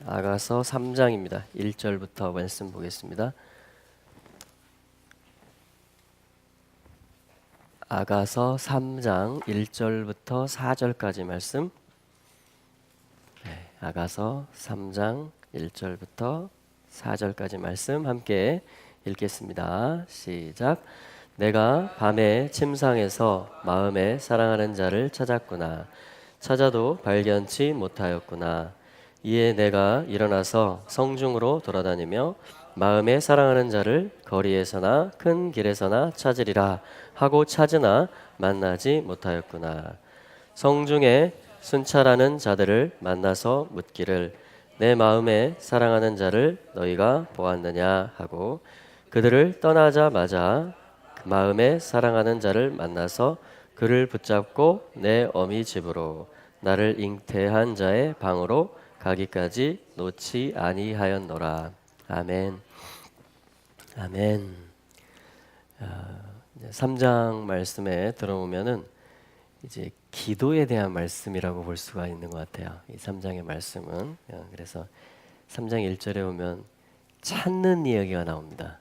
아가서 3장입니다. 1절부터 말씀 보겠습니다. 아가서 3장 1절부터 4절까지 말씀. 아가서 3장 1절부터 4절까지 말씀 함께 읽겠습니다. 시작. 내가 밤에 침상에서 마음에 사랑하는 자를 찾았구나. 찾아도 발견치 못하였구나. 이에 내가 일어나서 성중으로 돌아다니며 마음에 사랑하는 자를 거리에서나 큰 길에서나 찾으리라 하고 찾으나 만나지 못하였구나. 성중에 순찰하는 자들을 만나서 묻기를 내 마음에 사랑하는 자를 너희가 보았느냐 하고 그들을 떠나자마자 그 마음에 사랑하는 자를 만나서 그를 붙잡고 내 어미 집으로 나를 잉태한 자의 방으로 가기까지 놓지 아니하였노라. 아멘. 아멘. 3장 말씀에 들어보면은 이제 기도에 대한 말씀이라고 볼 수가 있는 것 같아요. 이 3장의 말씀은. 그래서 3장 1절에 보면 찾는 이야기가 나옵니다.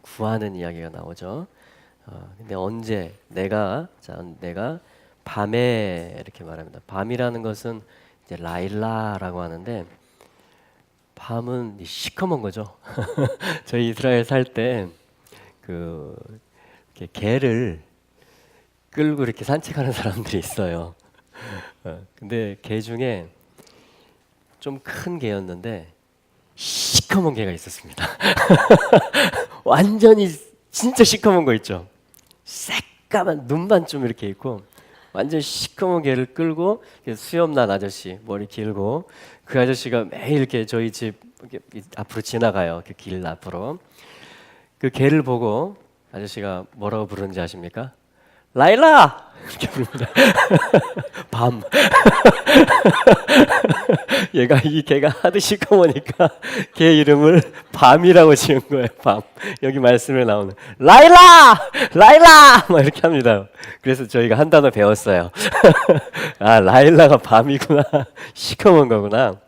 구하는 이야기가 나오죠. 근데 언제 내가 밤에 이렇게 말합니다. 밤이라는 것은 이제 라일라라고 하는데 밤은 시커먼 거죠. 저희 이스라엘 살 때 그 개를 끌고 이렇게 산책하는 사람들이 있어요. 근데 개 중에 좀 큰 개였는데 시커먼 개가 있었습니다. 완전히 진짜 시커먼 거 있죠. 새까만 눈만 좀 이렇게 있고 완전 시커먼 개를 끌고 수염난 아저씨 머리 길고 그 아저씨가 매일 이렇게 저희 집 앞으로 지나가요. 그 길 앞으로. 그 개를 보고 아저씨가 뭐라고 부르는지 아십니까? 라일라! 이렇게 부릅니다. 밤. 이 개가 하도 시커머니까 개 이름을 밤이라고 지은 거예요. 밤. 여기 말씀에 나오는 라일라! 라일라! 막 이렇게 합니다. 그래서 저희가 한 단어 배웠어요. 아, 라일라가 밤이구나. 시커먼 거구나.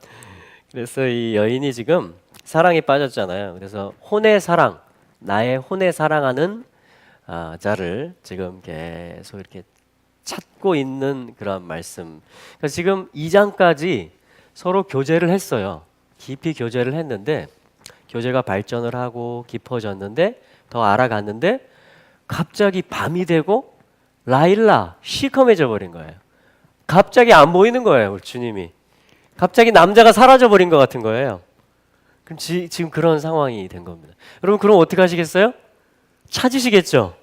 그래서 이 여인이 지금 사랑에 빠졌잖아요. 그래서 혼의 사랑, 나의 혼의 사랑하는 자를 지금 계속 이렇게 찾고 있는 그런 말씀. 그래서 지금 2장까지 서로 교제를 했어요. 깊이 교제를 했는데 교제가 발전을 하고 깊어졌는데 더 알아갔는데 갑자기 밤이 되고 라일라 시커매져 버린 거예요. 갑자기 안 보이는 거예요. 우리 주님이. 갑자기 남자가 사라져 버린 것 같은 거예요. 그럼 지금 그런 상황이 된 겁니다. 여러분 그럼 어떻게 하시겠어요? 찾으시겠죠?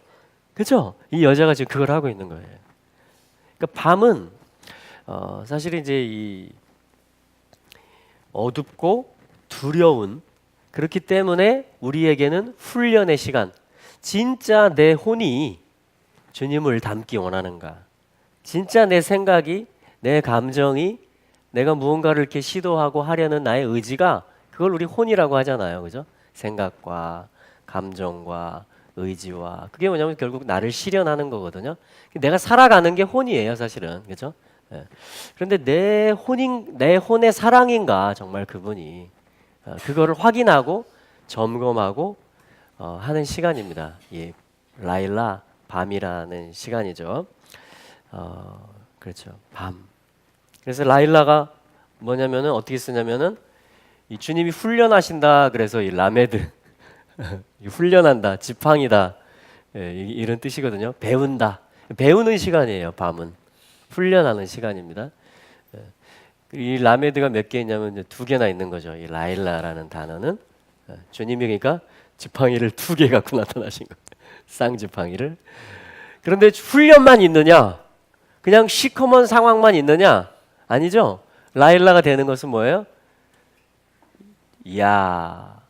그죠? 이 여자가 지금 그걸 하고 있는 거예요. 그러니까 밤은 사실 이제 이 어둡고 두려운 그렇기 때문에 우리에게는 훈련의 시간. 진짜 내 혼이 주님을 닮기 원하는가? 진짜 내 생각이, 내 감정이, 내가 무언가를 이렇게 시도하고 하려는 나의 의지가 그걸 우리 혼이라고 하잖아요, 그죠? 생각과 감정과 의지와 그게 뭐냐면 결국 나를 실현하는 거거든요. 내가 살아가는 게 혼이에요, 사실은, 그죠? 예. 그런데 내 혼의 사랑인가 정말 그분이 그거를 확인하고 점검하고 하는 시간입니다. 이 라일라 밤이라는 시간이죠. 그렇죠, 밤. 그래서 라일라가 뭐냐면은 어떻게 쓰냐면은 이 주님이 훈련하신다 그래서 이 라메드 훈련한다, 지팡이다 이런 뜻이거든요. 배운다, 배우는 시간이에요. 밤은 훈련하는 시간입니다. 이 라메드가 몇 개 있냐면 이제 2개나 있는 거죠. 이 라일라라는 단어는 주님이 그러니까 지팡이를 2개 갖고 나타나신 거예요. 쌍지팡이를. 그런데 훈련만 있느냐? 그냥 시커먼 상황만 있느냐? 아니죠. 라일라가 되는 것은 뭐예요? 이야,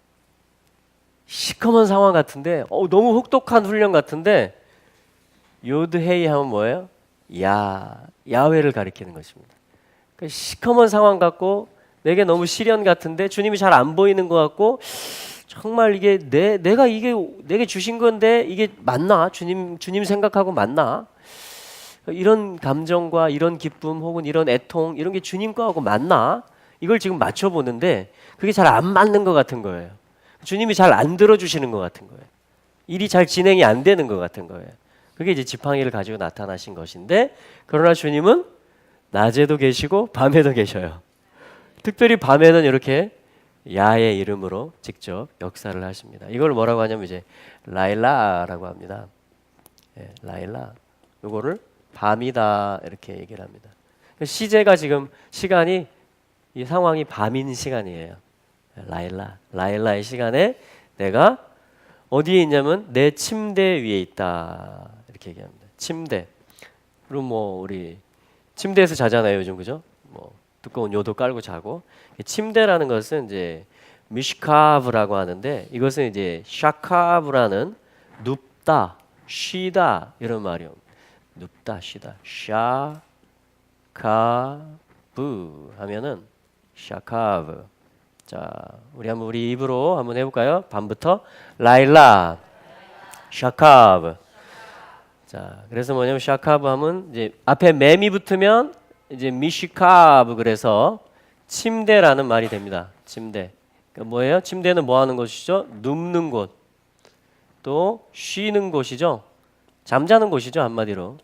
시커먼 상황 같은데 너무 혹독한 훈련 같은데 요드헤이 하면 뭐예요? 야훼를 가리키는 것입니다. 그러니까 시커먼 상황 같고 내게 너무 시련 같은데 주님이 잘 안 보이는 것 같고 정말 이게 내가 이게 내게 주신 건데 이게 맞나? 주님 생각하고 맞나? 이런 감정과 이런 기쁨 혹은 이런 애통 이런 게 주님 거하고 맞나? 이걸 지금 맞춰보는데 그게 잘 안 맞는 것 같은 거예요. 주님이 잘 안 들어주시는 것 같은 거예요. 일이 잘 진행이 안 되는 것 같은 거예요. 그게 이제 지팡이를 가지고 나타나신 것인데, 그러나 주님은 낮에도 계시고 밤에도 계셔요. 특별히 밤에는 이렇게 야의 이름으로 직접 역사를 하십니다. 이걸 뭐라고 하냐면 이제 라일라라고 합니다. 예, 라일라. 이거를 밤이다 이렇게 얘기를 합니다. 시제가 지금 시간이 이 상황이 밤인 시간이에요. 라일라의 시간에 내가 어디에 있냐면 내 침대 위에 있다 이렇게 얘기합니다. 침대. 그럼 뭐 우리 침대에서 자잖아요 요즘, 그죠? 뭐 두꺼운 요도 깔고 자고. 침대라는 것은 이제 미시카브라고 하는데, 이것은 이제 샤카브라는 눕다, 쉬다 이런 말이요. 눕다, 쉬다. 샤카브 하면은 샤카브. 자, 우리 입으로 한번 해볼까요? 밤부터 라일라, 샤카브. 자, 그래서 뭐냐면 샤카브 하면 이제 앞에 맴이 붙으면 이제 미시카브, 그래서 침대라는 말이 됩니다. 침대. 그러니까 뭐예요? 침대는 뭐 하는 곳이죠? 눕는 곳. 또 쉬는 곳이죠. 잠자는 곳이죠, 한마디로.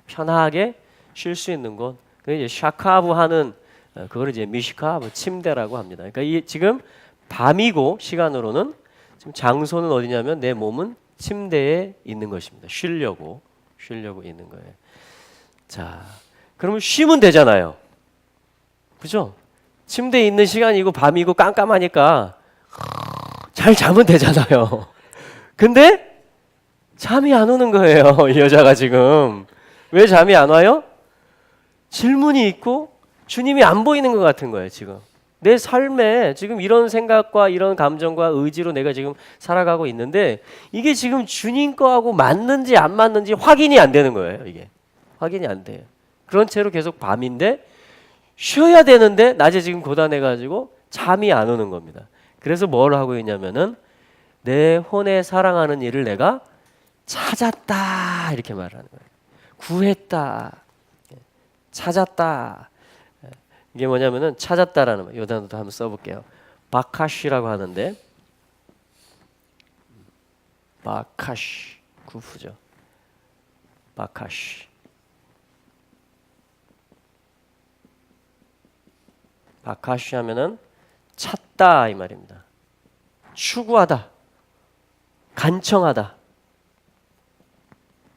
편하게 쉴 수 있는 곳. 그 이제 샤카브 하는 그걸 이제 미시카브, 침대라고 합니다. 그러니까 이 지금 밤이고 시간으로는 지금 장소는 어디냐면 내 몸은 침대에 있는 것입니다. 쉬려고 있는 거예요. 자, 그러면 쉬면 되잖아요. 그죠? 침대에 있는 시간이고 밤이고 깜깜하니까 잘 자면 되잖아요. 근데 잠이 안 오는 거예요. 이 여자가 지금. 왜 잠이 안 와요? 질문이 있고 주님이 안 보이는 것 같은 거예요. 지금 내 삶에 지금 이런 생각과 이런 감정과 의지로 내가 지금 살아가고 있는데, 이게 지금 주님 거하고 맞는지 안 맞는지 확인이 안 되는 거예요. 이게 확인이 안 돼요. 그런 채로 계속 밤인데 쉬어야 되는데 낮에 지금 고단해가지고 잠이 안 오는 겁니다. 그래서 뭘 하고 있냐면은 내 혼에 사랑하는 이를 내가 찾았다 이렇게 말하는 거예요. 구했다, 찾았다. 이게 뭐냐면은 찾았다라는 말. 이 단어도 한번 써볼게요. 바카시라고 하는데, 바카시 구프죠. 바카시. 바카시 하면은 찾다 이 말입니다. 추구하다, 간청하다,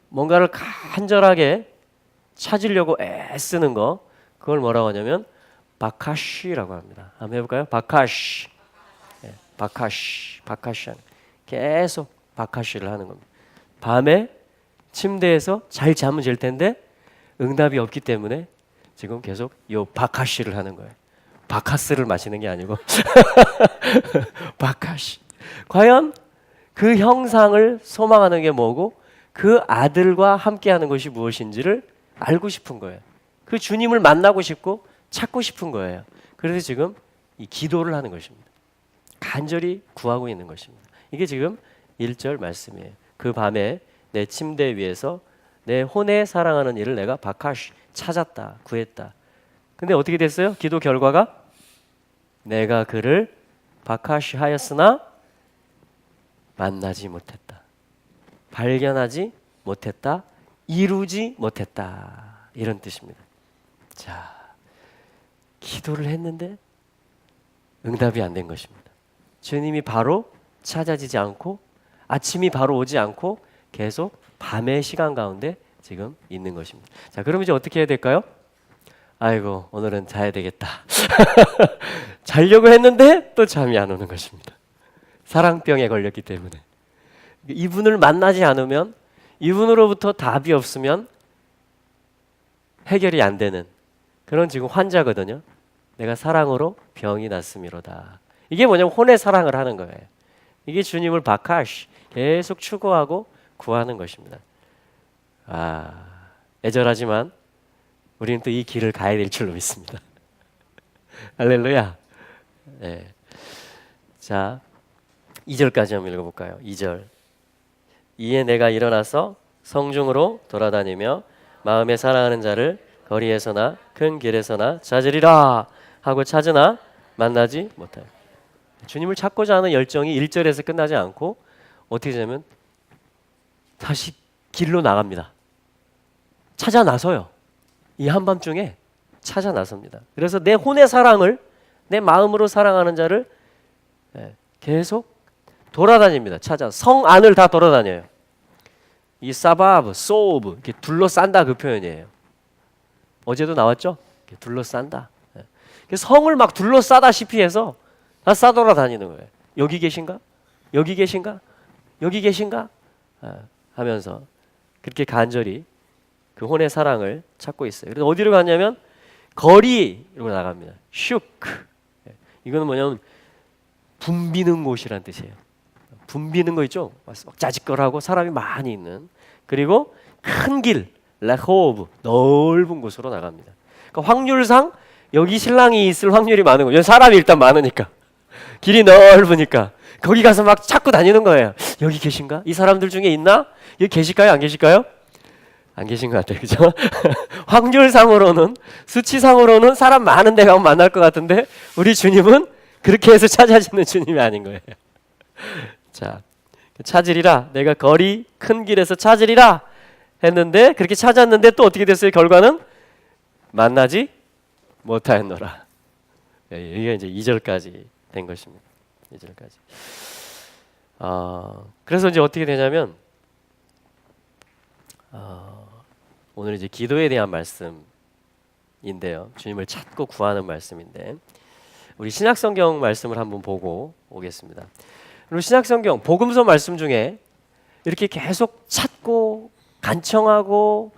뭔가를 간절하게 찾으려고 애쓰는 거, 그걸 뭐라고 하냐면 바카시라고 합니다. 한번 해볼까요? 바카시. 네, 바카시. 계속 바카시를 하는 겁니다. 밤에 침대에서 잘 잠은 잘 텐데 응답이 없기 때문에 지금 계속 요 바카시를 하는 거예요. 바카스를 마시는 게 아니고 바카시. 과연 그 형상을 소망하는 게 뭐고 그 아들과 함께하는 것이 무엇인지를 알고 싶은 거예요. 그 주님을 만나고 싶고 찾고 싶은 거예요. 그래서 지금 이 기도를 하는 것입니다. 간절히 구하고 있는 것입니다. 이게 지금 1절 말씀이에요. 그 밤에 내 침대 위에서 내 혼에 사랑하는 이를 내가 바카시 찾았다, 구했다. 근데 어떻게 됐어요? 기도 결과가 내가 그를 바카시 하였으나 만나지 못했다, 발견하지 못했다, 이루지 못했다, 이런 뜻입니다. 자, 기도를 했는데 응답이 안 된 것입니다. 주님이 바로 찾아지지 않고 아침이 바로 오지 않고 계속 밤의 시간 가운데 지금 있는 것입니다. 자, 그럼 이제 어떻게 해야 될까요? 아이고, 오늘은 자야 되겠다. 자려고 했는데 또 잠이 안 오는 것입니다. 사랑병에 걸렸기 때문에. 이분을 만나지 않으면, 이분으로부터 답이 없으면 해결이 안 되는 그런 지금 환자거든요. 내가 사랑으로 병이 났음이로다. 이게 뭐냐면 혼의 사랑을 하는 거예요. 이게 주님을 바카시 계속 추구하고 구하는 것입니다. 애절하지만 우리는 또 이 길을 가야 될 줄로 믿습니다. 할렐루야. 네. 자, 2절까지 한번 읽어볼까요? 2절. 이에 내가 일어나서 성중으로 돌아다니며 마음에 사랑하는 자를 거리에서나 큰 길에서나 찾으리라 하고 찾으나 만나지 못하여. 주님을 찾고자 하는 열정이 1절에서 끝나지 않고 어떻게 되냐면 다시 길로 나갑니다. 찾아 나서요. 이 한밤중에 찾아 나섭니다. 그래서 내 혼의 사랑을 내 마음으로 사랑하는 자를 계속 돌아다닙니다. 찾아 성 안을 다 돌아다녀요. 이 사바브, 소브 이렇게 둘러싼다 그 표현이에요. 어제도 나왔죠? 둘러싼다. 성을 막 둘러싸다시피 해서 다 싸돌아다니는 거예요. 여기 계신가? 여기 계신가? 여기 계신가? 하면서 그렇게 간절히 그 혼의 사랑을 찾고 있어요. 그래서 어디로 갔냐면 거리로 나갑니다. 슈크. 이거는 뭐냐면 붐비는 곳이란 뜻이에요. 붐비는 거 있죠? 막 짜직거리하고 사람이 많이 있는. 그리고 큰 길, 레호브, 넓은 곳으로 나갑니다. 그러니까 확률상 여기 신랑이 있을 확률이 많은 거예요. 사람이 일단 많으니까. 길이 넓으니까. 거기 가서 막 찾고 다니는 거예요. 여기 계신가? 이 사람들 중에 있나? 여기 계실까요? 안 계실까요? 안 계신 것 같아요. 그죠? 확률상으로는, 수치상으로는 사람 많은 데 가면 만날 것 같은데 우리 주님은 그렇게 해서 찾아지는 주님이 아닌 거예요. 자, 찾으리라. 내가 거리 큰 길에서 찾으리라 했는데 그렇게 찾았는데 또 어떻게 됐어요? 결과는 만나지 못하였노라. 이게 이제 2절까지 된 것입니다. 2절까지. 그래서 이제 어떻게 되냐면 오늘 이제 기도에 대한 말씀인데요. 주님을 찾고 구하는 말씀인데 우리 신약성경 말씀을 한번 보고 오겠습니다. 그리고 신약성경 복음서 말씀 중에 이렇게 계속 찾고 간청하고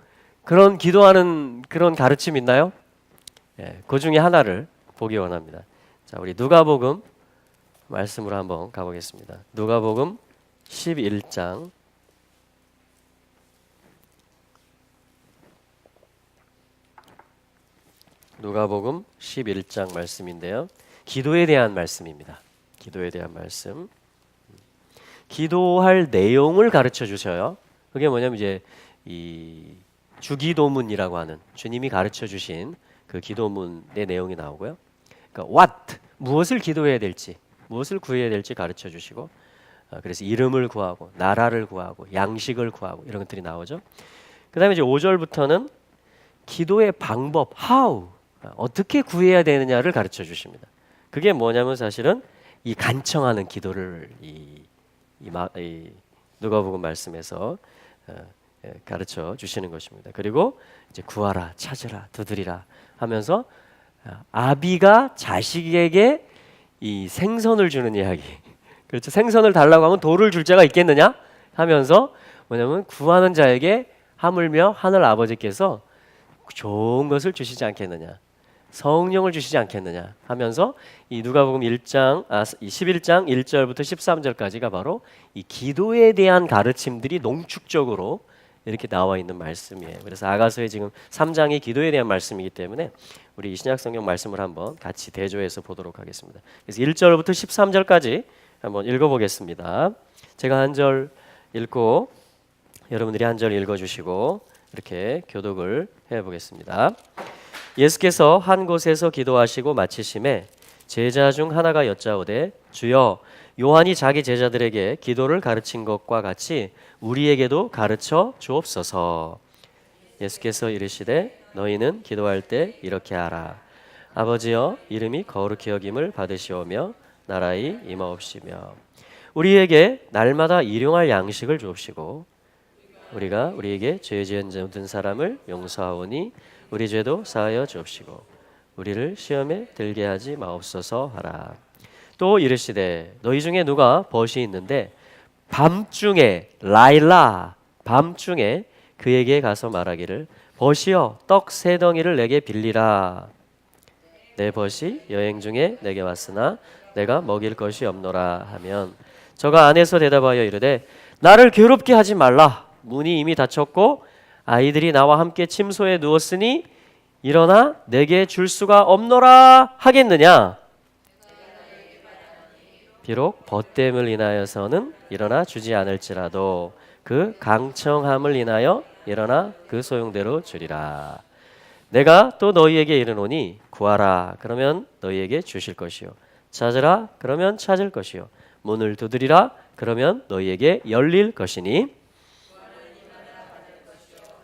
그런 기도하는 그런 가르침 있나요? 그 중에 하나를 보기 원합니다. 자, 우리 누가복음 말씀으로 한번 가보겠습니다. 누가복음 11장 누가복음 11장 말씀인데요. 기도에 대한 말씀입니다. 기도에 대한 말씀. 기도할 내용을 가르쳐 주셔요. 그게 뭐냐면 이제 이 주기도문이라고 하는 주님이 가르쳐 주신 그 기도문의 내용이 나오고요. 그러니까 what 무엇을 기도해야 될지, 무엇을 구해야 될지 가르쳐 주시고, 그래서 이름을 구하고 나라를 구하고 양식을 구하고 이런 것들이 나오죠. 그다음에 이제 5절부터는 기도의 방법, how 어떻게 구해야 되느냐를 가르쳐 주십니다. 그게 뭐냐면 사실은 이 간청하는 기도를 이 누가복음 말씀에서 가르쳐 주시는 것입니다. 그리고 이제 구하라, 찾으라, 두드리라 하면서 아비가 자식에게 이 생선을 주는 이야기. 그렇죠. 생선을 달라고 하면 돌을 줄 자가 있겠느냐 하면서 뭐냐면 구하는 자에게 하물며 하늘 아버지께서 좋은 것을 주시지 않겠느냐, 성령을 주시지 않겠느냐 하면서 이 누가복음 11장 1절부터 13절까지가 바로 이 기도에 대한 가르침들이 농축적으로 이렇게 나와 있는 말씀이에요. 그래서 아가서의 지금 3장이 기도에 대한 말씀이기 때문에 우리 신약성경 말씀을 한번 같이 대조해서 보도록 하겠습니다. 그래서 1절부터 13절까지 한번 읽어보겠습니다. 제가 한 절 읽고 여러분들이 한 절 읽어주시고 이렇게 교독을 해보겠습니다. 예수께서 한 곳에서 기도하시고 마치심에 제자 중 하나가 여짜오되 주여 요한이 자기 제자들에게 기도를 가르친 것과 같이 우리에게도 가르쳐 주옵소서. 예수께서 이르시되 너희는 기도할 때 이렇게 하라. 아버지여 이름이 거룩히 여김을 받으시오며 나라의 임하옵시며 우리에게 날마다 일용할 양식을 주옵시고 우리가 우리에게 죄 지은 모든 사람을 용서하오니 우리 죄도 사하여 주옵시고 우리를 시험에 들게 하지 마옵소서 하라. 또 이르시되 너희 중에 누가 벗이 있는데 밤중에 라일라 밤중에 그에게 가서 말하기를 벗이여 떡 세 덩이를 내게 빌리라. 내 벗이 여행 중에 내게 왔으나 내가 먹일 것이 없노라 하면 저가 안에서 대답하여 이르되 나를 괴롭게 하지 말라. 문이 이미 닫혔고 아이들이 나와 함께 침소에 누웠으니 일어나 내게 줄 수가 없노라 하겠느냐. 비록 벗됨을 인하여서는 일어나 주지 않을지라도 그 강청함을 인하여 일어나 그 소용대로 주리라. 내가 또 너희에게 이르노니 구하라 그러면 너희에게 주실 것이요 찾으라 그러면 찾을 것이요 문을 두드리라 그러면 너희에게 열릴 것이니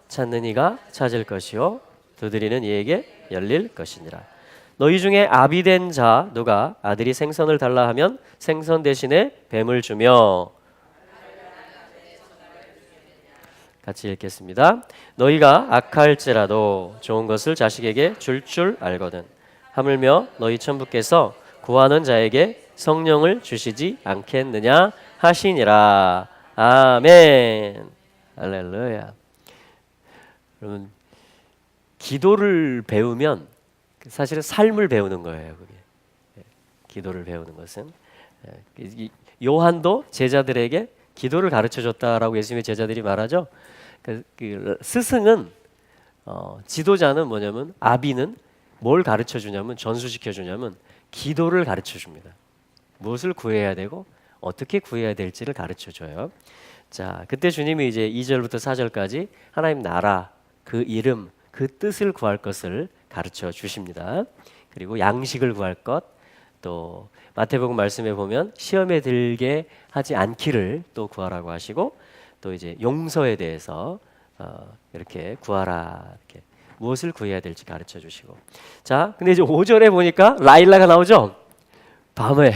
찾는 이가 찾을 것이요 두드리는 이에게 열릴 것이니라. 너희 중에 아비된 자 누가 아들이 생선을 달라 하면 생선 대신에 뱀을 주며 같이 읽겠습니다. 너희가 악할지라도 좋은 것을 자식에게 줄 알거든 하물며 너희 천부께서 구하는 자에게 성령을 주시지 않겠느냐 하시니라. 아멘. 할렐루야. 여러분 기도를 배우면 사실은 삶을 배우는 거예요. 그게 기도를 배우는 것은 요한도 제자들에게 기도를 가르쳐 줬다라고 예수님의 제자들이 말하죠. 그 스승은 지도자는 뭐냐면 아비는 뭘 가르쳐 주냐면 전수시켜 주냐면 기도를 가르쳐 줍니다. 무엇을 구해야 되고 어떻게 구해야 될지를 가르쳐 줘요. 자, 그때 주님이 이제 2절부터 4절까지 하나님 나라, 그 이름, 그 뜻을 구할 것을 가르쳐 주십니다. 그리고 양식을 구할 것, 또 마태복음 말씀에 보면 시험에 들게 하지 않기를 또 구하라고 하시고 또 이제 용서에 대해서 이렇게 구하라 이렇게 무엇을 구해야 될지 가르쳐 주시고 자 근데 이제 5절에 보니까 라일라가 나오죠. 밤에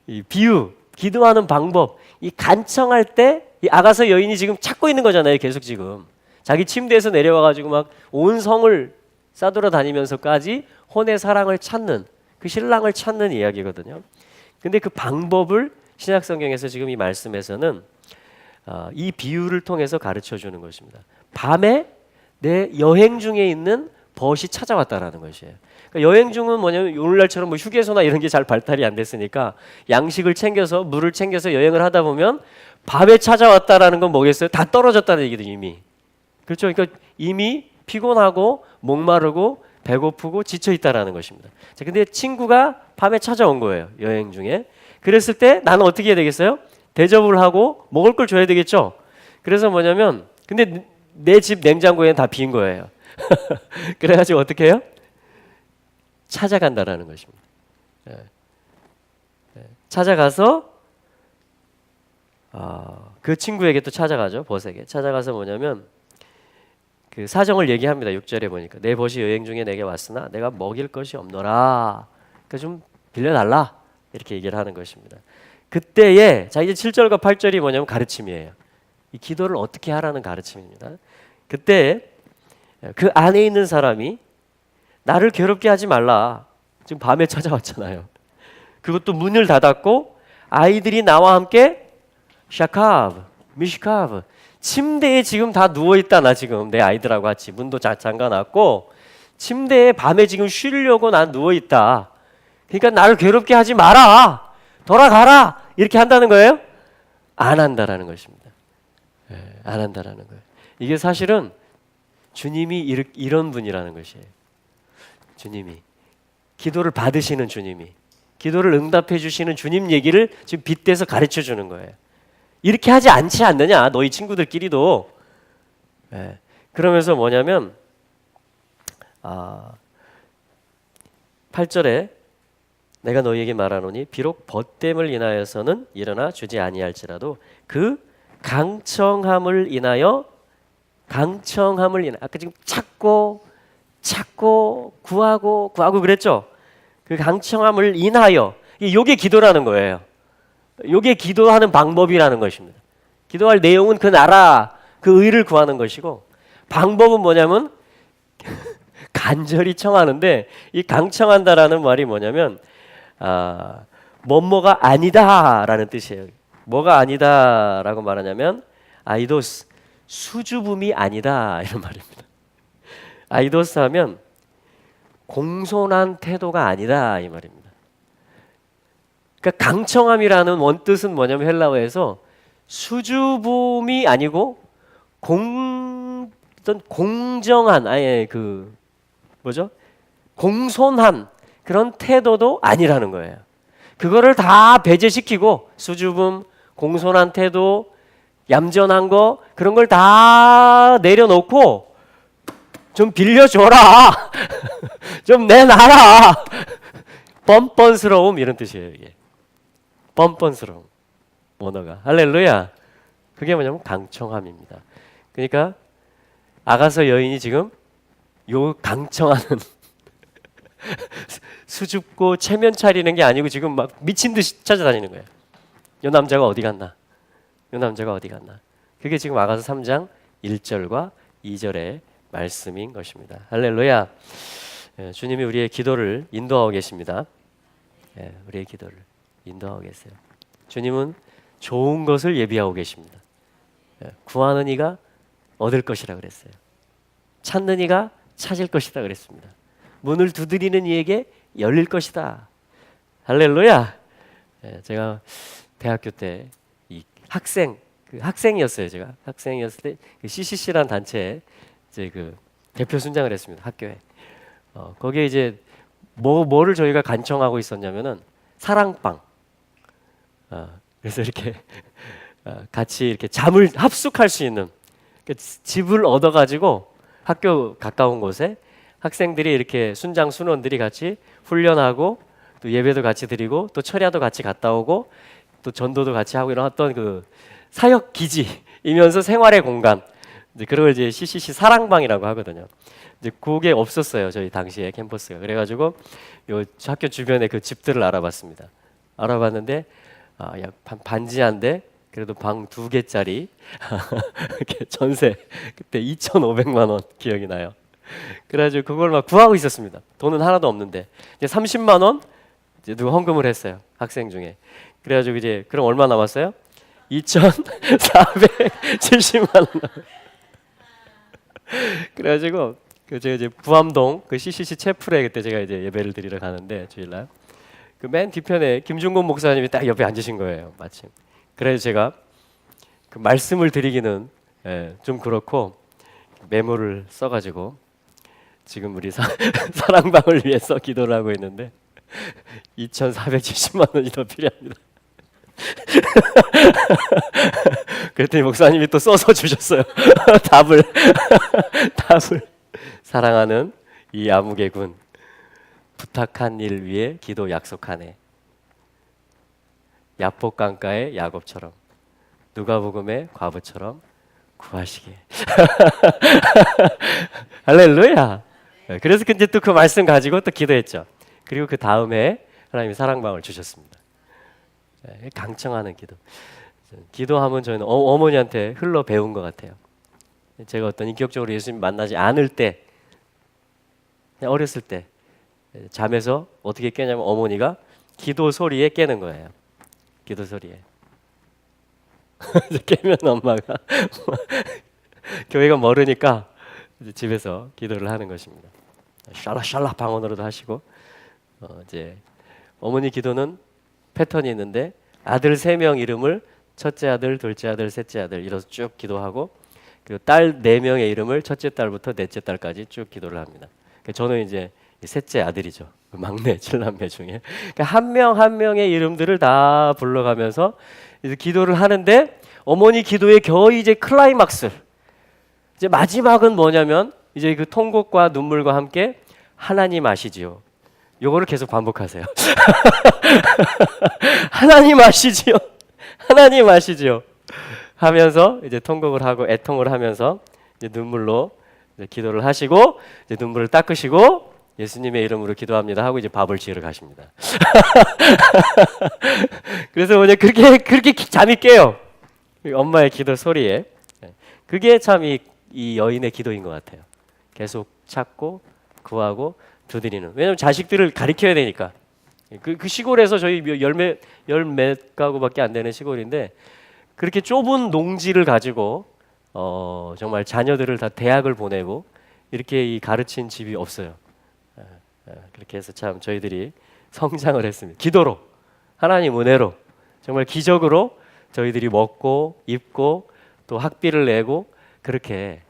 이 비유 기도하는 방법 이 간청할 때 이 아가서 여인이 지금 찾고 있는 거잖아요. 계속 지금 자기 침대에서 내려와 가지고 막 온 성을 싸돌아다니면서까지 혼의 사랑을 찾는 그 신랑을 찾는 이야기거든요. 근데 그 방법을 신약 성경에서 지금 이 말씀에서는 이 비유를 통해서 가르쳐 주는 것입니다. 밤에 내 여행 중에 있는 벗이 찾아왔다라는 것이에요. 그러니까 여행 중은 뭐냐면 오늘날처럼 뭐 휴게소나 이런 게 잘 발달이 안 됐으니까 양식을 챙겨서 물을 챙겨서 여행을 하다 보면 밤에 찾아왔다라는 건 뭐겠어요? 다 떨어졌다는 얘기도 이미. 그렇죠? 그러니까 이미 피곤하고 목마르고 배고프고 지쳐 있다라는 것입니다. 자, 근데 친구가 밤에 찾아온 거예요. 여행 중에. 그랬을 때 나는 어떻게 해야 되겠어요? 대접을 하고 먹을 걸 줘야 되겠죠. 그래서 뭐냐면 근데 내 집 냉장고에는 다 빈 거예요. 그래가지고 어떻게 해요? 찾아간다라는 것입니다. 찾아가서 그 친구에게 또 찾아가죠. 벗에게 찾아가서 뭐냐면 그 사정을 얘기합니다. 6절에 보니까 내 벗이 여행 중에 내게 왔으나 내가 먹일 것이 없노라. 그러니까 좀 빌려달라 이렇게 얘기를 하는 것입니다. 그때에 자 이제 7절과 8절이 뭐냐면 가르침이에요. 이 기도를 어떻게 하라는 가르침입니다. 그때 그 안에 있는 사람이 나를 괴롭게 하지 말라. 지금 밤에 찾아왔잖아요. 그것도 문을 닫았고 아이들이 나와 함께 샤카브, 미시카브 침대에 지금 다 누워있다. 나 지금 내 아이들하고 같이 문도 잠가놨고 침대에 밤에 지금 쉬려고 난 누워있다. 그러니까 나를 괴롭게 하지 마라. 돌아가라. 이렇게 한다는 거예요? 안 한다라는 것입니다. 안 한다라는 거예요. 이게 사실은 주님이 이런 분이라는 것이에요. 주님이 기도를 받으시는 주님이 기도를 응답해 주시는 주님 얘기를 지금 빗대서 가르쳐 주는 거예요. 이렇게 하지 않지 않느냐 너희 친구들끼리도. 그러면서 뭐냐면 8절에 내가 너희에게 말하노니 비록 벗됨을 인하여서는 일어나 주지 아니할지라도 그 강청함을 인하여 아까 지금 찾고 구하고 그랬죠. 그 강청함을 인하여 이게 기도라는 거예요. 이게 기도하는 방법이라는 것입니다. 기도할 내용은 그 나라 그 의를 구하는 것이고 방법은 뭐냐면 간절히 청하는데 이 강청한다라는 말이 뭐냐면 뭐뭐가 아니다라는 뜻이에요. 뭐가 아니다라고 말하냐면 아이도스 수줍음이 아니다 이런 말입니다. 아이도스 하면 공손한 태도가 아니다 이 말입니다. 그러니까 강청함이라는 원뜻은 뭐냐면 헬라어에서 수줍음이 아니고 공정한 공손한 그런 태도도 아니라는 거예요. 그거를 다 배제시키고 수줍음, 공손한 태도, 얌전한 거 그런 걸 다 내려놓고 좀 빌려줘라. 좀 내놔라. 뻔뻔스러움 이런 뜻이에요. 이게 뻔뻔스러움 원어가. 할렐루야. 그게 뭐냐면 강청함입니다. 그러니까 아가서 여인이 지금 요 강청하는 수줍고 체면 차리는 게 아니고 지금 막 미친 듯이 찾아다니는 거예요. 요 남자가 어디 갔나? 요 남자가 어디 갔나? 그게 지금 아가서 3장 1절과 2절의 말씀인 것입니다. 할렐루야. 주님이 우리의 기도를 인도하고 계십니다. 우리의 기도를 인도하고 계세요. 주님은 좋은 것을 예비하고 계십니다. 구하는 이가 얻을 것이라 그랬어요. 찾는 이가 찾을 것이다 그랬습니다. 문을 두드리는 이에게 열릴 것이다. 할렐루야. 제가 대학교 때 이 학생이었어요. 제가 학생이었을 때 그 CCC라는 단체에 이제 그 대표 순장을 했습니다. 학교에. 거기에 이제 뭐를 저희가 간청하고 있었냐면은 사랑방. 그래서 이렇게 같이 이렇게 잠을 합숙할 수 있는 집을 얻어가지고 학교 가까운 곳에 학생들이 이렇게 순장 순원들이 같이 훈련하고 또 예배도 같이 드리고 또 철야도 같이 갔다 오고 또 전도도 같이 하고 이런 어떤 그 사역 기지이면서 생활의 공간 이제 그걸 이제 CCC 사랑방이라고 하거든요. 이제 그게 없었어요 저희 당시에 캠퍼스가. 그래가지고 요 학교 주변에 그 집들을 알아봤습니다. 알아봤는데 약 반지한데 그래도 방 2개짜리 이렇게 전세 그때 2,500만 원 기억이 나요. 그래가지고 그걸 막 구하고 있었습니다. 돈은 하나도 없는데 이제 30만 원 이제 누가 헌금을 했어요 학생 중에. 그래가지고 이제 그럼 얼마 남았어요? 2,470만 원. 그래가지고 그 제가 이제 부암동 그 CCC 채플에 그때 제가 이제 예배를 드리러 가는데 주일날 그 맨 뒤편에 김중곤 목사님이 딱 옆에 앉으신 거예요 마침. 그래서 제가 그 말씀을 드리기는 좀 그렇고 메모를 써가지고 지금 우리 사랑방을 위해서 기도를 하고 있는데 2,470만 원이 더 필요합니다. 그랬더니 목사님이 또 써서 주셨어요. 답을 사랑하는 이 아무개군 부탁한 일 위해 기도 약속하네. 야복 강가의 야곱처럼 누가복음의 과부처럼 구하시게. 할렐루야. 그래서 이제 또 그 말씀 가지고 또 기도했죠. 그리고 그 다음에 하나님이 사랑방을 주셨습니다. 강청하는 기도. 기도하면 저는 어머니한테 흘러 배운 것 같아요. 제가 어떤 인격적으로 예수님 만나지 않을 때, 그냥 어렸을 때 잠에서 어떻게 깨냐면 어머니가 기도 소리에 깨는 거예요. 기도 소리에. 깨면 엄마가 교회가 멀으니까 이제 집에서 기도를 하는 것입니다. 샬라샬라 방언으로도 하시고 이제 어머니 기도는 패턴이 있는데 아들 3명 이름을 첫째 아들, 둘째 아들, 셋째 아들 이렇게 쭉 기도하고 그리고 딸 4명의 이름을 첫째 딸부터 넷째 딸까지 쭉 기도를 합니다. 저는 이제 셋째 아들이죠. 막내 7남매 중에 그러니까 한 명 한 명의 이름들을 다 불러가면서 이제 기도를 하는데 어머니 기도의 거의 이제 클라이막스 이제 마지막은 뭐냐면 이제 그 통곡과 눈물과 함께 하나님 아시지요. 요거를 계속 반복하세요. 하나님 아시지요. 하나님 아시지요. 하면서 이제 통곡을 하고 애통을 하면서 이제 눈물로 이제 기도를 하시고 이제 눈물을 닦으시고 예수님의 이름으로 기도합니다 하고 이제 밥을 지으러 가십니다. 그래서 뭐냐 그렇게 잠이 깨요. 엄마의 기도 소리에. 그게 참 이 여인의 기도인 것 같아요. 계속 찾고 구하고 두드리는. 왜냐하면 자식들을 가리켜야 되니까. 그 시골에서 저희 열몇 가구밖에 안 되는 시골인데 그렇게 좁은 농지를 가지고 정말 자녀들을 다 대학을 보내고 이렇게 이 가르친 집이 없어요. 그렇게 해서 참 저희들이 성장을 했습니다. 기도로 하나님 은혜로 정말 기적으로 저희들이 먹고 입고 또 학비를 내고 그렇게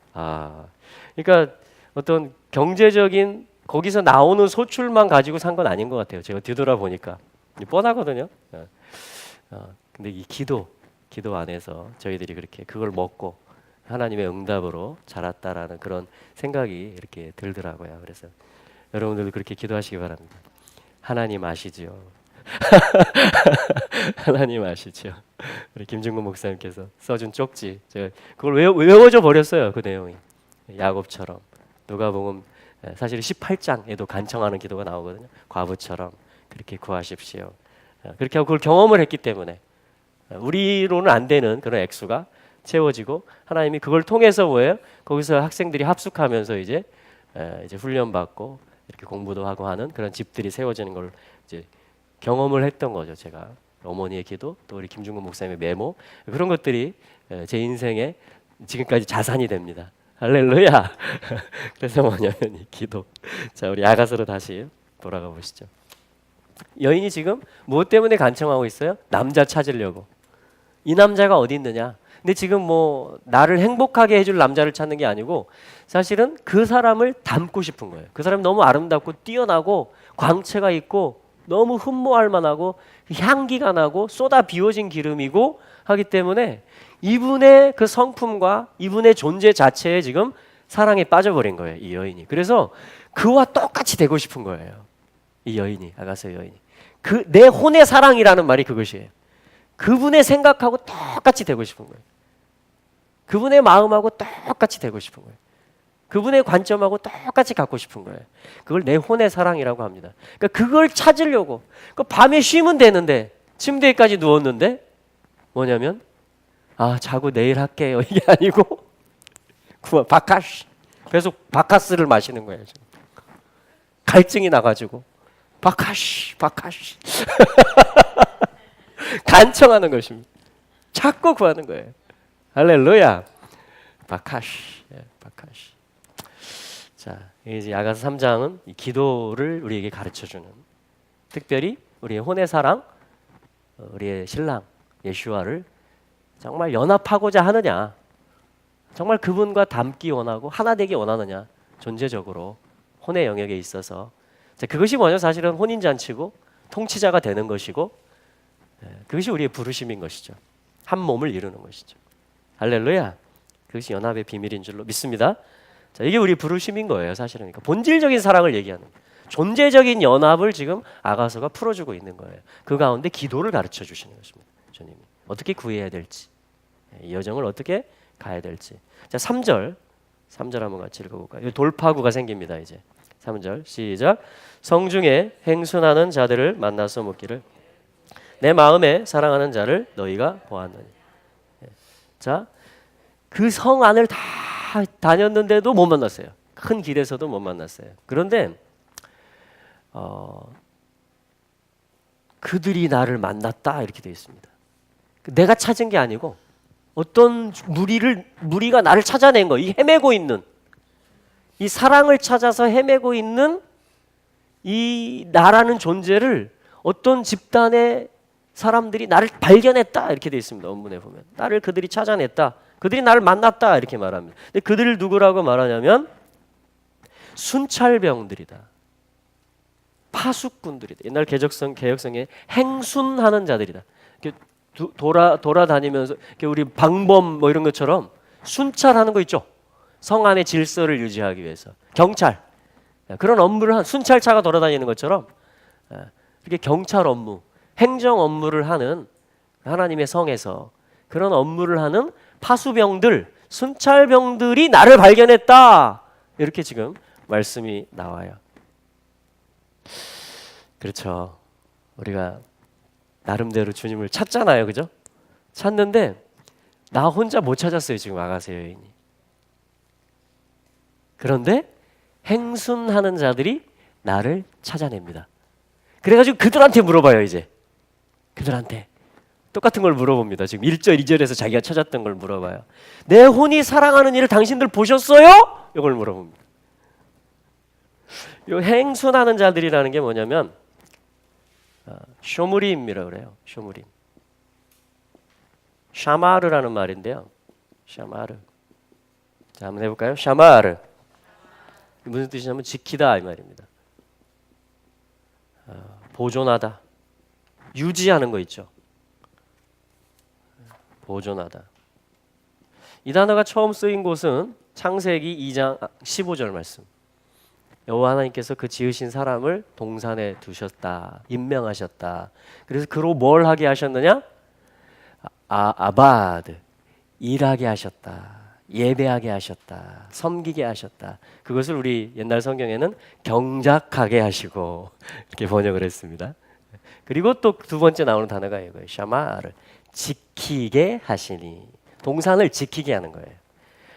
그러니까 어떤 경제적인 거기서 나오는 소출만 가지고 산 건 아닌 것 같아요. 제가 뒤돌아 보니까 뻔하거든요. 근데 이 기도 안에서 저희들이 그렇게 그걸 먹고 하나님의 응답으로 자랐다라는 그런 생각이 이렇게 들더라고요. 그래서 여러분들도 그렇게 기도하시기 바랍니다. 하나님 아시죠? 하나님 아시죠? 우리 김중근 목사님께서 써준 쪽지, 제가 그걸 외워져 버렸어요. 그 내용이 야곱처럼 누가복음 사실 18장에도 간청하는 기도가 나오거든요. 과부처럼 그렇게 구하십시오. 그렇게 하고 그걸 경험을 했기 때문에 우리로는 안 되는 그런 액수가 채워지고 하나님이 그걸 통해서 뭐예요? 거기서 학생들이 합숙하면서 이제 훈련 받고 이렇게 공부도 하고 하는 그런 집들이 세워지는 걸 이제 경험을 했던 거죠. 제가 어머니의 기도, 또 우리 김중근 목사님의 메모, 그런 것들이 제 인생에 지금까지 자산이 됩니다. 할렐루야. 그래서 뭐냐면 이 기도. 자, 우리 아가서로 다시 돌아가 보시죠. 여인이 지금 무엇 때문에 간청하고 있어요? 남자 찾으려고. 이 남자가 어디 있느냐? 근데 지금 뭐 나를 행복하게 해줄 남자를 찾는 게 아니고 사실은 그 사람을 닮고 싶은 거예요. 그 사람이 너무 아름답고 뛰어나고 광채가 있고 너무 흠모할 만하고 향기가 나고 쏟아 비워진 기름이고 하기 때문에 이분의 그 성품과 이분의 존재 자체에 지금 사랑에 빠져버린 거예요. 이 여인이. 그래서 그와 똑같이 되고 싶은 거예요. 이 여인이, 아가서 여인이. 그 내 혼의 사랑이라는 말이 그것이에요. 그분의 생각하고 똑같이 되고 싶은 거예요. 그분의 마음하고 똑같이 되고 싶은 거예요. 그분의 관점하고 똑같이 갖고 싶은 거예요. 그걸 내 혼의 사랑이라고 합니다. 그러니까 그걸 찾으려고 밤에 쉬면 되는데 침대에까지 누웠는데 뭐냐면 자고 내일 할게요 이게 아니고 바카스 계속 바카스를 마시는 거예요. 지금. 갈증이 나가지고 바카스 간청하는 것입니다. 자꾸 구하는 거예요. 할렐루야. 바카스. 자, 이제 야가서 3장은 이 기도를 우리에게 가르쳐주는, 특별히 우리의 혼의 사랑, 우리의 신랑 예수와를 정말 연합하고자 하느냐, 정말 그분과 닮기 원하고 하나 되기 원하느냐, 존재적으로 혼의 영역에 있어서. 자, 그것이 뭐냐? 사실은 혼인잔치고 통치자가 되는 것이고 그것이 우리의 부르심인 것이죠. 한 몸을 이루는 것이죠. 할렐루야. 그것이 연합의 비밀인 줄로 믿습니다. 자, 이게 우리 부르심인 거예요. 사실은. 그러니까 본질적인 사랑을 얘기하는, 존재적인 연합을 지금 아가서가 풀어주고 있는 거예요. 그 가운데 기도를 가르쳐 주시는 것입니다. 주님이 어떻게 구해야 될지, 이 여정을 어떻게 가야 될지. 자, 3절 한번 같이 읽어볼까요? 돌파구가 생깁니다. 이제 3절 시작. 성중에 행순하는 자들을 만나서 묻기를 내 마음에 사랑하는 자를 너희가 보았느니. 자, 그 성 안을 다 다녔는데도 못 만났어요. 큰 길에서도 못 만났어요. 그런데 그들이 나를 만났다 이렇게 되어 있습니다. 내가 찾은 게 아니고 어떤 무리가 나를 찾아낸 거, 이 헤매고 있는, 이 사랑을 찾아서 헤매고 있는 이 나라는 존재를 어떤 집단의 사람들이 나를 발견했다 이렇게 되어 있습니다. 원문에 보면 나를 그들이 찾아냈다, 그들이 나를 만났다 이렇게 말합니다. 근데 그들을 누구라고 말하냐면 순찰병들이다, 파수꾼들이다. 옛날 개혁성에 행순하는 자들이다. 돌아다니면서 우리 방범 뭐 이런 것처럼 순찰하는 거 있죠. 성 안의 질서를 유지하기 위해서 경찰, 그런 업무를 한 순찰차가 돌아다니는 것처럼 이렇게 경찰 업무, 행정 업무를 하는, 하나님의 성에서 그런 업무를 하는 파수병들, 순찰병들이 나를 발견했다 이렇게 지금 말씀이 나와요. 그렇죠. 우리가 나름대로 주님을 찾잖아요, 그죠? 찾는데 나 혼자 못 찾았어요, 지금 아가서 여인이. 그런데 행순하는 자들이 나를 찾아냅니다. 그래가지고 그들한테 물어봐요. 이제 그들한테 똑같은 걸 물어봅니다. 지금 1절 2절에서 자기가 찾았던 걸 물어봐요. 내 혼이 사랑하는 이를 당신들 보셨어요? 이걸 물어봅니다. 이 행순하는 자들이라는 게 뭐냐면 쇼무림이라고 그래요. 쇼무림. 샤마르라는 말인데요. 샤마르. 자, 한번 해볼까요? 샤마르. 무슨 뜻이냐면 지키다 이 말입니다. 보존하다, 유지하는 거 있죠. 보존하다. 이 단어가 처음 쓰인 곳은 창세기 2장 15절 말씀. 여호와 하나님께서 그 지으신 사람을 동산에 두셨다. 임명하셨다. 그래서 그로 뭘 하게 하셨느냐? 아바드. 일하게 하셨다. 예배하게 하셨다. 섬기게 하셨다. 그것을 우리 옛날 성경에는 경작하게 하시고 이렇게 번역을 했습니다. 그리고 또 두 번째 나오는 단어가 이거예요. 샤마를 지키게 하시니. 동산을 지키게 하는 거예요.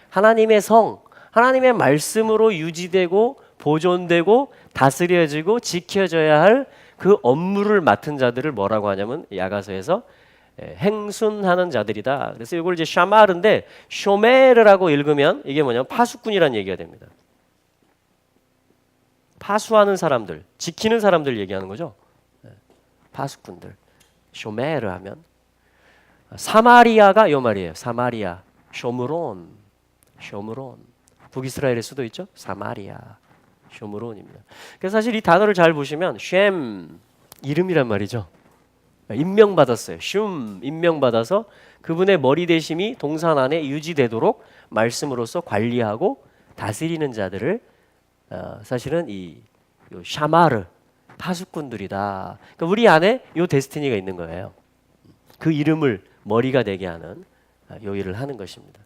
하나님의 성, 하나님의 말씀으로 유지되고 보존되고 다스려지고 지켜져야 할 그 업무를 맡은 자들을 뭐라고 하냐면 야가서에서 행순하는 자들이다. 그래서 이걸 이제 샤마르인데 쇼메르라고 읽으면 이게 뭐냐면 파수꾼이라는 얘기가 됩니다. 파수하는 사람들, 지키는 사람들 얘기하는 거죠. 파수꾼들. 쇼메르 하면 사마리아가 요 말이에요. 사마리아, 쇼므론, 쇼므론. 북이스라엘의 수도 있죠. 사마리아, 쇼므론입니다. 그래서 사실 이 단어를 잘 보시면 쉔 이름이란 말이죠. 임명받았어요. 쉔 임명받아서 그분의 머리 대심이 동산 안에 유지되도록 말씀으로서 관리하고 다스리는 자들을 사실은 이 샤마르 파수꾼들이다. 그러니까 우리 안에 요 데스티니가 있는 거예요. 그 이름을 머리가 되게 하는 요 일을 하는 것입니다.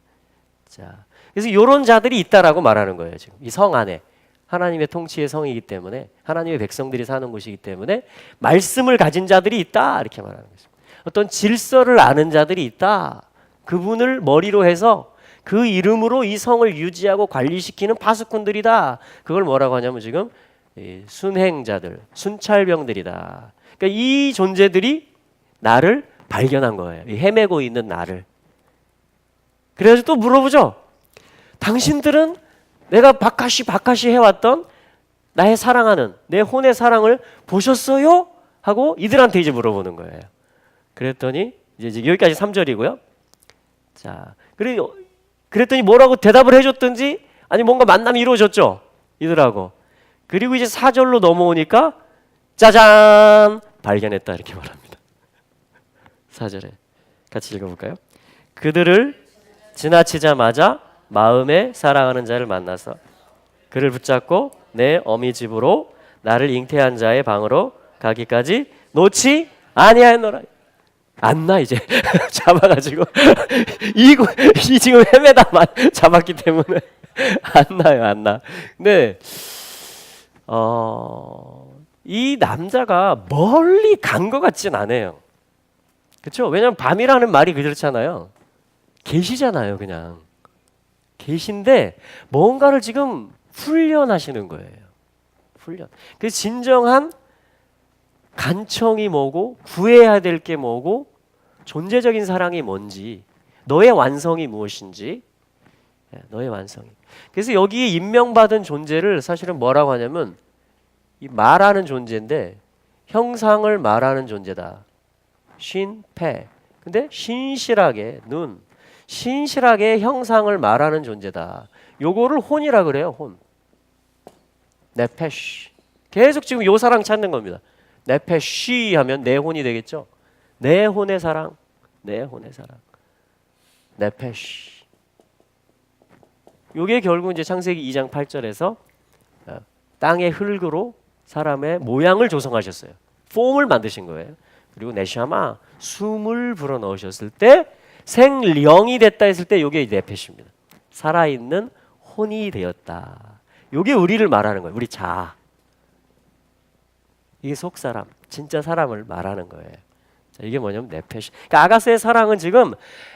자, 그래서 이런 자들이 있다라고 말하는 거예요. 지금 이 성 안에 하나님의 통치의 성이기 때문에 하나님의 백성들이 사는 곳이기 때문에 말씀을 가진 자들이 있다 이렇게 말하는 것입니다. 어떤 질서를 아는 자들이 있다. 그분을 머리로 해서 그 이름으로 이 성을 유지하고 관리시키는 파수꾼들이다. 그걸 뭐라고 하냐면 지금 순행자들, 순찰병들이다. 그러니까 이 존재들이 나를 발견한 거예요. 헤매고 있는 나를. 그래서 또 물어보죠. 당신들은 내가 바카시 해왔던 나의 사랑하는 내 혼의 사랑을 보셨어요? 하고 이들한테 이제 물어보는 거예요. 그랬더니 이제 여기까지 3절이고요. 자, 그랬더니 뭐라고 대답을 해줬든지 아니 뭔가 만남이 이루어졌죠. 이들하고. 그리고 이제 4절로 넘어오니까 짜잔 발견했다 이렇게 말합니다. 4절에 같이 읽어볼까요? 그들을 지나치자마자 마음에 사랑하는 자를 만나서 그를 붙잡고 내 어미 집으로 나를 잉태한 자의 방으로 가기까지 놓지 아니하였노라. 안 나 이제 잡아가지고 이 지금 헤매다만 잡았기 때문에 안 나요, 안 나. 근데 이 남자가 멀리 간 것 같진 않아요. 그렇죠? 왜냐하면 밤이라는 말이 그렇잖아요. 계시잖아요, 그냥. 계신데 뭔가를 지금 훈련하시는 거예요. 훈련. 그 진정한 간청이 뭐고 구해야 될 게 뭐고 존재적인 사랑이 뭔지 너의 완성이 무엇인지 너의 완성이. 그래서 여기에 임명받은 존재를 사실은 뭐라고 하냐면 이 말하는 존재인데 형상을 말하는 존재다. 신, 패. 근데 신실하게 눈. 신실하게 형상을 말하는 존재다. 요거를 혼이라 그래요. 혼. 네페쉬. 계속 지금 요 사랑 찾는 겁니다. 네페쉬 하면 내 혼이 되겠죠. 내 혼의 사랑. 내 혼의 사랑. 네페쉬. 요게 결국 이제 창세기 2장 8절에서 땅의 흙으로 사람의 모양을 조성하셨어요. 폼을 만드신 거예요. 그리고 네샤마 숨을 불어 넣으셨을 때 생령이 됐다 했을 때 요게 네페시입니다. 살아있는 혼이 되었다. 요게 우리를 말하는 거예요. 우리 자아. 이게 속사람, 진짜 사람을 말하는 거예요. 자, 이게 뭐냐면 네페시. 그러니까 아가스의 사랑은 지금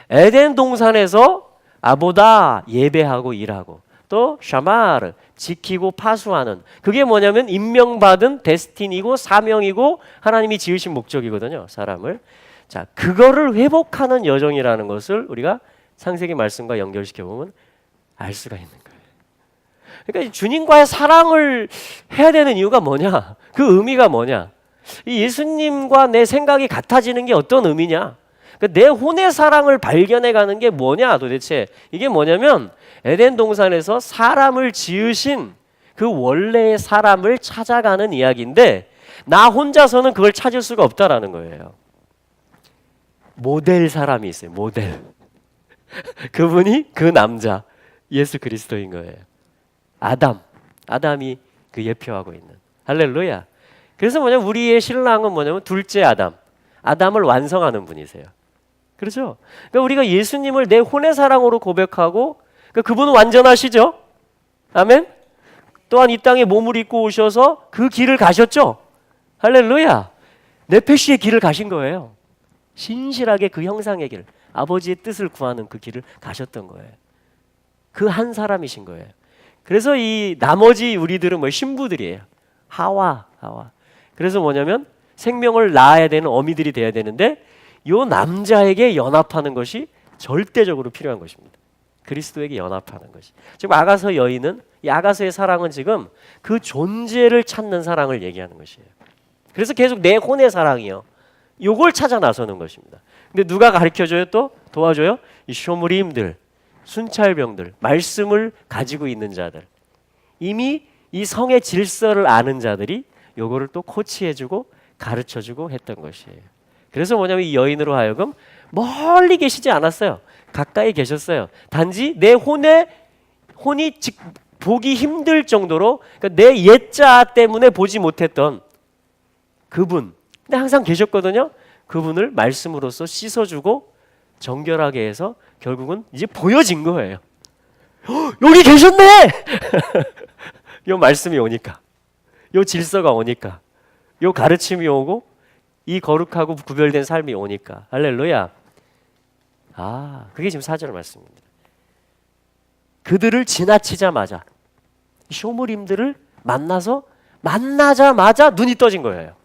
에덴 동산에서 아보다 예배하고 일하고 또 샤마르 지키고 파수하는 그게 뭐냐면 임명받은 데스티니고 사명이고 하나님이 지으신 목적이거든요. 사람을. 자, 그거를 회복하는 여정이라는 것을 우리가 창세기 말씀과 연결시켜 보면 알 수가 있는 거예요. 그러니까 주님과의 사랑을 해야 되는 이유가 뭐냐? 그 의미가 뭐냐? 이 예수님과 내 생각이 같아지는 게 어떤 의미냐? 그러니까 내 혼의 사랑을 발견해 가는 게 뭐냐 도대체? 이게 뭐냐면 에덴 동산에서 사람을 지으신 그 원래의 사람을 찾아가는 이야기인데 나 혼자서는 그걸 찾을 수가 없다라는 거예요. 모델 사람이 있어요. 모델. 그분이 그 남자 예수 그리스도인 거예요. 아담이 그 예표하고 있는. 할렐루야. 그래서 뭐냐면 우리의 신랑은 뭐냐면 둘째 아담을 완성하는 분이세요. 그렇죠? 그러니까 우리가 예수님을 내 혼의 사랑으로 고백하고 그러니까 그분은 완전하시죠? 아멘? 또한 이 땅에 몸을 입고 오셔서 그 길을 가셨죠? 할렐루야. 네페시의 길을 가신 거예요. 신실하게 그 형상의 길, 아버지의 뜻을 구하는 그 길을 가셨던 거예요. 그 한 사람이신 거예요. 그래서 이 나머지 우리들은 뭐 신부들이에요. 하와. 그래서 뭐냐면 생명을 낳아야 되는 어미들이 돼야 되는데 요 남자에게 연합하는 것이 절대적으로 필요한 것입니다. 그리스도에게 연합하는 것이. 지금 아가서 여인은 이 아가서의 사랑은 지금 그 존재를 찾는 사랑을 얘기하는 것이에요. 그래서 계속 내 혼의 사랑이요. 요걸 찾아 나서는 것입니다. 근데 누가 가르쳐줘요? 또 도와줘요? 이 쇼무림들, 순찰병들, 말씀을 가지고 있는 자들, 이미 이 성의 질서를 아는 자들이 요거를 또 코치해주고 가르쳐주고 했던 것이에요. 그래서 뭐냐면 이 여인으로 하여금 멀리 계시지 않았어요. 가까이 계셨어요. 단지 내 혼이 보기 힘들 정도로, 그러니까 내 옛자 때문에 보지 못했던 그분, 근데 항상 계셨거든요. 그분을 말씀으로써 씻어주고 정결하게 해서 결국은 이제 보여진 거예요. 여기 계셨네! 요 말씀이 오니까, 요 질서가 오니까, 요 가르침이 오고 이 거룩하고 구별된 삶이 오니까. 할렐루야. 그게 지금 4절 말씀입니다. 그들을 지나치자마자 쇼무림들을 만나자마자 눈이 떠진 거예요.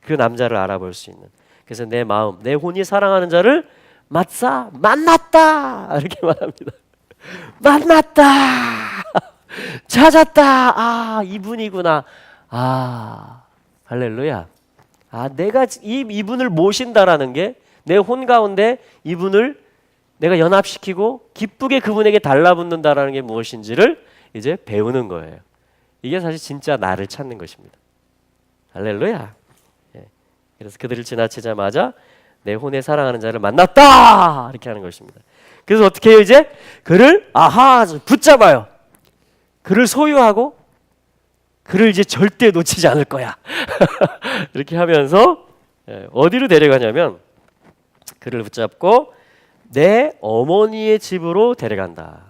그 남자를 알아볼 수 있는. 그래서 내 마음, 내 혼이 사랑하는 자를 만났다 이렇게 말합니다. 만났다, 찾았다. 이분이구나. 할렐루야. 내가 이분을 모신다라는 게 내 혼 가운데 이분을 내가 연합시키고 기쁘게 그분에게 달라붙는다라는 게 무엇인지를 이제 배우는 거예요. 이게 사실 진짜 나를 찾는 것입니다. 할렐루야. 그래서 그들을 지나치자마자 내 혼에 사랑하는 자를 만났다 이렇게 하는 것입니다. 그래서 어떻게 해요? 이제 그를 붙잡아요. 그를 소유하고 그를 이제 절대 놓치지 않을 거야. 이렇게 하면서 어디로 데려가냐면 그를 붙잡고 내 어머니의 집으로 데려간다.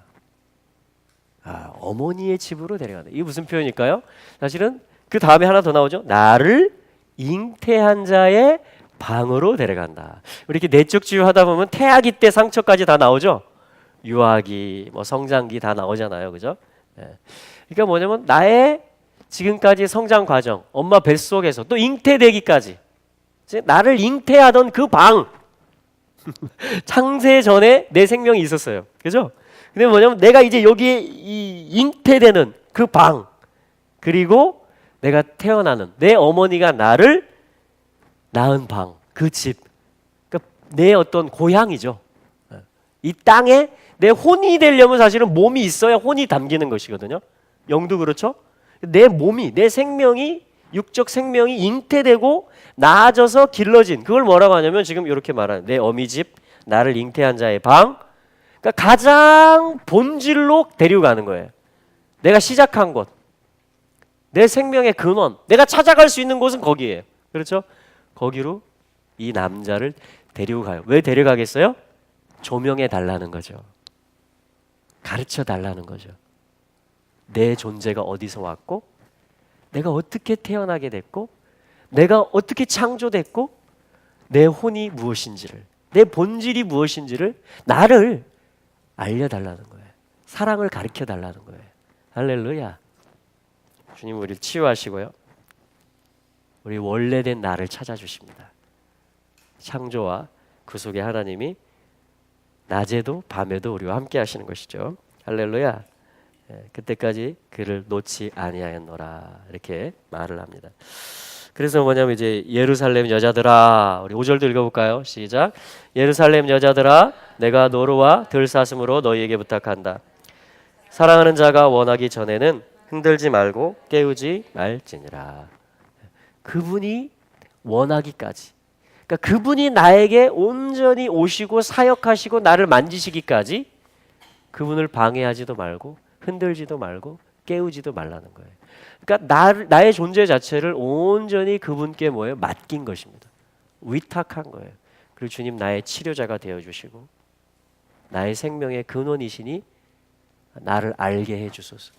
어머니의 집으로 데려간다. 이게 무슨 표현일까요? 사실은 그 다음에 하나 더 나오죠. 나를 잉태한 자의 방으로 데려간다. 우리 이렇게 내적 치유하다 보면 태아기 때 상처까지 다 나오죠. 유아기, 성장기 다 나오잖아요, 그죠? 그러니까 뭐냐면 나의 지금까지 성장 과정, 엄마 뱃속에서 또 잉태되기까지 나를 잉태하던 그 방, 창세 전에 내 생명이 있었어요, 그죠? 근데 뭐냐면 내가 이제 여기에 이 잉태되는 그 방, 그리고 내가 태어나는 내 어머니가 나를 낳은 방, 그 집, 그러니까 내 어떤 고향이죠. 이 땅에 내 혼이 되려면 사실은 몸이 있어야 혼이 담기는 것이거든요. 영도 그렇죠. 내 몸이, 내 생명이, 육적 생명이 잉태되고 나아져서 길러진, 그걸 뭐라고 하냐면 지금 이렇게 말하는 내 어미 집, 나를 잉태한 자의 방, 그러니까 가장 본질로 데려가는 거예요. 내가 시작한 곳, 내 생명의 근원, 내가 찾아갈 수 있는 곳은 거기에요. 그렇죠? 거기로 이 남자를 데리고 가요. 왜 데려가겠어요? 조명해 달라는 거죠. 가르쳐 달라는 거죠. 내 존재가 어디서 왔고, 내가 어떻게 태어나게 됐고, 내가 어떻게 창조됐고, 내 혼이 무엇인지를, 내 본질이 무엇인지를 나를 알려달라는 거예요. 사랑을 가르쳐 달라는 거예요. 할렐루야. 주님 우리를 치유하시고요, 우리 원래된 나를 찾아주십니다. 창조와 구속의 하나님이 낮에도 밤에도 우리와 함께 하시는 것이죠. 할렐루야. 그때까지 그를 놓지 아니하였노라 이렇게 말을 합니다. 그래서 뭐냐면 이제 예루살렘 여자들아, 우리 5절도 읽어볼까요? 시작. 예루살렘 여자들아, 내가 노루와 들사슴으로 너희에게 부탁한다. 사랑하는 자가 원하기 전에는 흔들지 말고 깨우지 말지니라. 그분이 원하기까지, 그러니까 그분이 나에게 온전히 오시고 사역하시고 나를 만지시기까지 그분을 방해하지도 말고 흔들지도 말고 깨우지도 말라는 거예요. 그러니까 나의 존재 자체를 온전히 그분께 뭐예요? 맡긴 것입니다. 위탁한 거예요. 그리고 주님 나의 치료자가 되어주시고 나의 생명의 근원이시니 나를 알게 해주소서.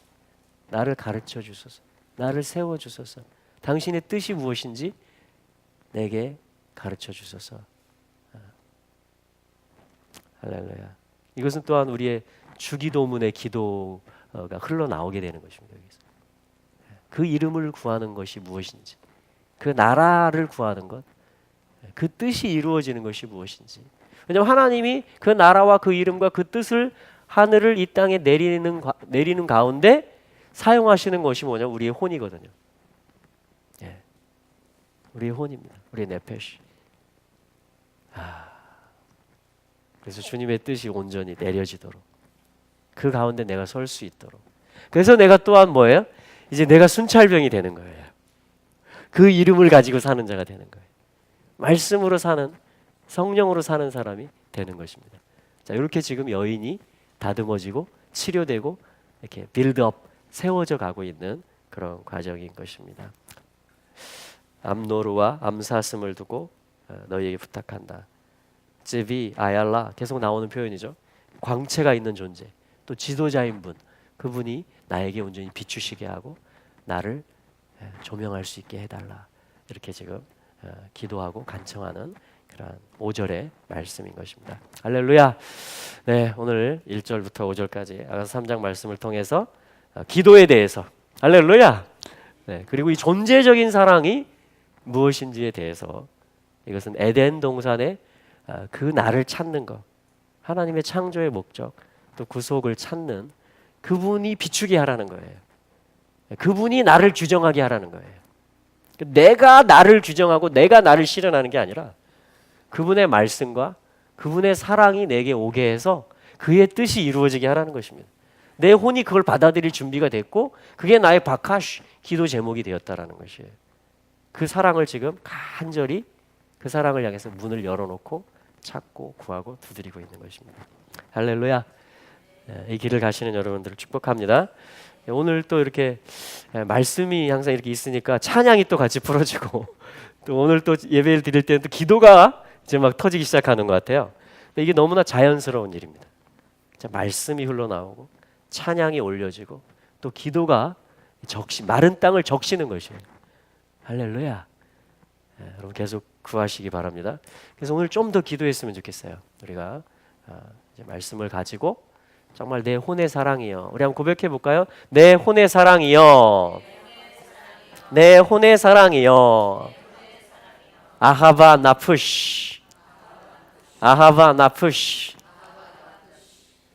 나를 가르쳐 주소서. 나를 세워주소서. 당신의 뜻이 무엇인지 내게 가르쳐 주소서. 할렐루야. 이것은 또한 우리의 주기도문의 기도가 흘러나오게 되는 것입니다. 여기서. 그 이름을 구하는 것이 무엇인지, 그 나라를 구하는 것, 그 뜻이 이루어지는 것이 무엇인지. 왜냐하면 하나님이 그 나라와 그 이름과 그 뜻을 하늘을 이 땅에 내리는 가운데 사용하시는 것이 뭐냐? 우리의 혼이거든요. 예. 우리의 혼입니다. 우리의 네페시. 그래서 주님의 뜻이 온전히 내려지도록 그 가운데 내가 설 수 있도록. 그래서 내가 또한 뭐예요? 이제 내가 순찰병이 되는 거예요. 그 이름을 가지고 사는 자가 되는 거예요. 말씀으로 사는, 성령으로 사는 사람이 되는 것입니다. 자, 이렇게 지금 여인이 다듬어지고 치료되고 이렇게 빌드업, 세워져 가고 있는 그런 과정인 것입니다. 암노르와 암사슴을 두고 너희에게 부탁한다. 쯔비 아얄라 계속 나오는 표현이죠. 광채가 있는 존재, 또 지도자인 분, 그분이 나에게 온전히 비추시게 하고 나를 조명할 수 있게 해달라. 이렇게 지금 기도하고 간청하는 그런 5절의 말씀인 것입니다. 할렐루야. 네, 오늘 1절부터 5절까지 아가서 3장 말씀을 통해서 기도에 대해서 할렐루야. 네, 그리고 이 존재적인 사랑이 무엇인지에 대해서 이것은 에덴 동산의 그 나를 찾는 것, 하나님의 창조의 목적, 또 구속을 찾는 그분이 비추게 하라는 거예요. 그분이 나를 규정하게 하라는 거예요. 내가 나를 규정하고 내가 나를 실현하는 게 아니라 그분의 말씀과 그분의 사랑이 내게 오게 해서 그의 뜻이 이루어지게 하라는 것입니다. 내 혼이 그걸 받아들일 준비가 됐고 그게 나의 바카시 기도 제목이 되었다라는 것이에요. 그 사랑을 지금 간절히 그 사랑을 향해서 문을 열어놓고 찾고 구하고 두드리고 있는 것입니다. 할렐루야. 이 길을 가시는 여러분들을 축복합니다. 오늘 또 이렇게 말씀이 항상 이렇게 있으니까 찬양이 또 같이 풀어지고 또 오늘 또 예배를 드릴 때는 또 기도가 이제 막 터지기 시작하는 것 같아요. 근데 이게 너무나 자연스러운 일입니다. 말씀이 흘러나오고 찬양이 올려지고 또 기도가 마른 땅을 적시는 것이에요. 할렐루야. 여러분 계속 구하시기 바랍니다. 그래서 오늘 좀 더 기도했으면 좋겠어요. 우리가 이제 말씀을 가지고 정말 내 혼의 사랑이여. 우리 한번 고백해 볼까요? 내 혼의 사랑이여. 내 혼의 사랑이여. 아하바 나푸시. 아하바 나푸시.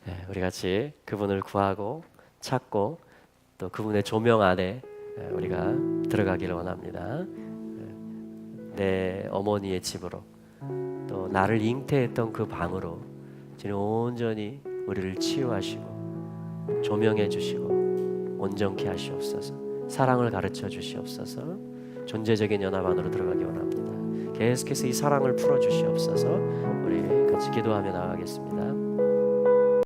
네, 우리 같이 그분을 구하고 찾고 또 그분의 조명 안에 우리가 들어가기를 원합니다. 내 어머니의 집으로 또 나를 잉태했던 그 방으로 주님 온전히 우리를 치유하시고 조명해 주시고 온전케 하시옵소서. 사랑을 가르쳐 주시옵소서. 존재적인 연합 안으로 들어가기 원합니다. 계속해서 이 사랑을 풀어 주시옵소서. 우리 같이 기도하며 나가겠습니다.